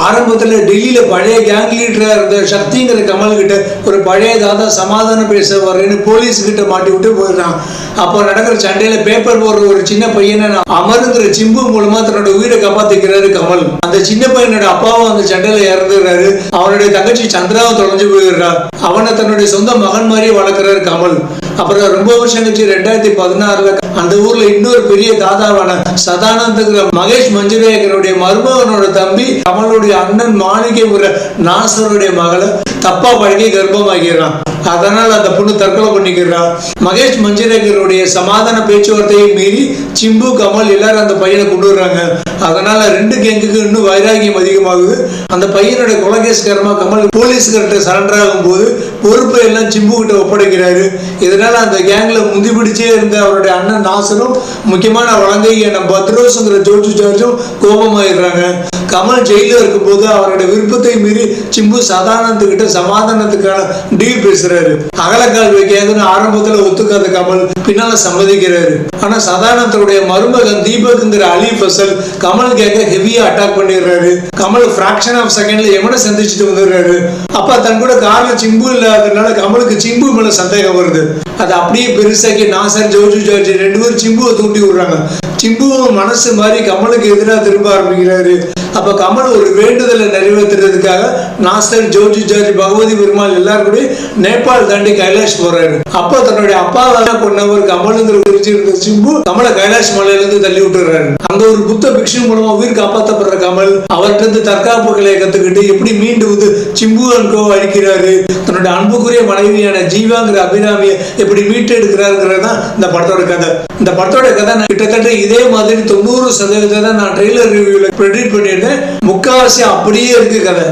ஆரம்பத்தில் டெல்லியில பழைய கேங் லீடரா இருந்த சக்திங்கிற கமல் கிட்ட ஒரு பழைய தாதா சமாதானம் பேச வர்றேன்னு போலீஸ் கிட்ட மாட்டி விட்டு போயிடுறான். அப்போ நடக்கிற சண்டையில பேப்பர் போடுற ஒரு சின்ன பையனை அமருங்கிற சிம்பு மூலமா தன்னோட உயிரை காப்பாத்திக்கிறாரு கமல். அந்த சின்ன பையனோட அப்பாவும் அந்த சண்டையில இறந்துடுறாரு. அவனுடைய தங்கச்சி சந்திராவும் தொலைஞ்சு போயிடுறான். அவனை தன்னுடைய சொந்த மகன் மாதிரியே வளர்க்கிறாரு கமல். அப்புறம் ரொம்ப வருஷம் கழிச்சு 2016 அந்த ஊர்ல இன்னொரு பெரிய தாதாவான சதானந்துங்கிற மகேஷ் மஞ்சுரேகருடைய மருமகனோட தம்பி கமலுடைய அண்ணன் மாளிகைங்கிற நாசருடைய மகளை தப்பா பழகி கர்ப்பமாகிறான். அதனால அந்த பொண்ணு தற்கொலை பண்ணிக்கிறான். மகேஷ் மஞ்சுரேகருடைய சமாதான பேச்சுவார்த்தையை மீறி சிம்பு கமல் எல்லாரும் அந்த பையனை கொண்டு வர்றாங்க. அதனால ரெண்டு கேங்குக்கு இன்னும் வைராகியம் அதிகமாகுது. அந்த பையனுடைய கொலைகேஸ்காரமா கமல் போலீஸ்கிட்ட சரண்டர் ஆகும் போது பொறுப்பை எல்லாம் சிம்பு கிட்ட ஒப்படைக்கிறாரு. இதனால அந்த கேங்ல முந்தி பிடிச்சே இருந்த அவருடைய அண்ணன் நாசரும் முக்கியமான வழங்கையான பத்ரோஸ்ங்கிற ஜோஜு ஜார்ஜும் கோபமாயிடுறாங்க. கமல் ஜெயில இருக்கும் போது அவருடைய விருப்பத்தை மீறி சிம்பு சதானந்து கிட்ட சமாதானத்துக்கான டீல் பேசுறாரு. அகலக்கால் வைக்காதுன்னு ஆரம்பத்துல ஒத்துக்காத கமல் பின்னால சம்மதிக்கிறாரு. ஆனா சதானந்தோடைய மருமகன் தீபக்ங்கிற அலி ஃபசல் கமல் கேட்க ஹெவியா அட்டாக் பண்ணிடுறாரு. கமல் பிராக்ஷன் ஆஃப் செகண்ட்ல எவனை சந்திச்சுட்டு வந்துடுறாரு. அப்ப தன் கூட கார்ல சிம்பு இல்லாததுனால கமலுக்கு சிம்பு மேல சந்தேகம் வருது. அது அப்படியே பெருசாக்கி நாசர் ஜோஜு ஜார்ஜ் ரெண்டு பேரும் சிம்புவை தூண்டி விடுறாங்க. சிம்புவும் மனசு மாதிரி கமலுக்கு எதிராக திரும்ப ஆரம்பிக்கிறாரு. அப்ப கமல் ஒரு வேண்டுதலை நிறைவேற்றுறதுக்காக நாசர் ஜோஜு ஜார்ஜ் பகவதி பெருமாள் எல்லாரும் கூட நேபாள் தாண்டி கைலாஷ் போறாரு. அப்ப தன்னுடைய அப்பாவை கொண்டவர் கமலுங்கிற குறிச்சிருந்த சிம்பு கமலை கைலாஷ் மலையில இருந்து தள்ளி விட்டுறாரு. அங்க ஒரு புத்த பிக்ஷு மூலமா உயிர் காப்பாற்றப்படுற கமல் அவர்கிட்ட இருந்து தற்காப்பு கலையை கத்துக்கிட்டு எப்படி மீண்டு வந்து சிம்பு அன்கோ அழிக்கிறாரு. தன்னுடைய அன்புக்குரிய மனைவியான ஜீவாங்கிற அபிராமியை எப்படி மீட்டு எடுக்கிறாருங்கிறதான் இந்த படத்தோட கதை. இந்த படத்தோட கதை நான் கிட்டத்தட்ட இதே மாதிரி 90% நான் ட்ரெய்லர் ரிவ்யூல ப்ரெடிக்ட் பண்ணியிருந்தேன். முக்காவாசி அப்படியே இருக்கு கதை.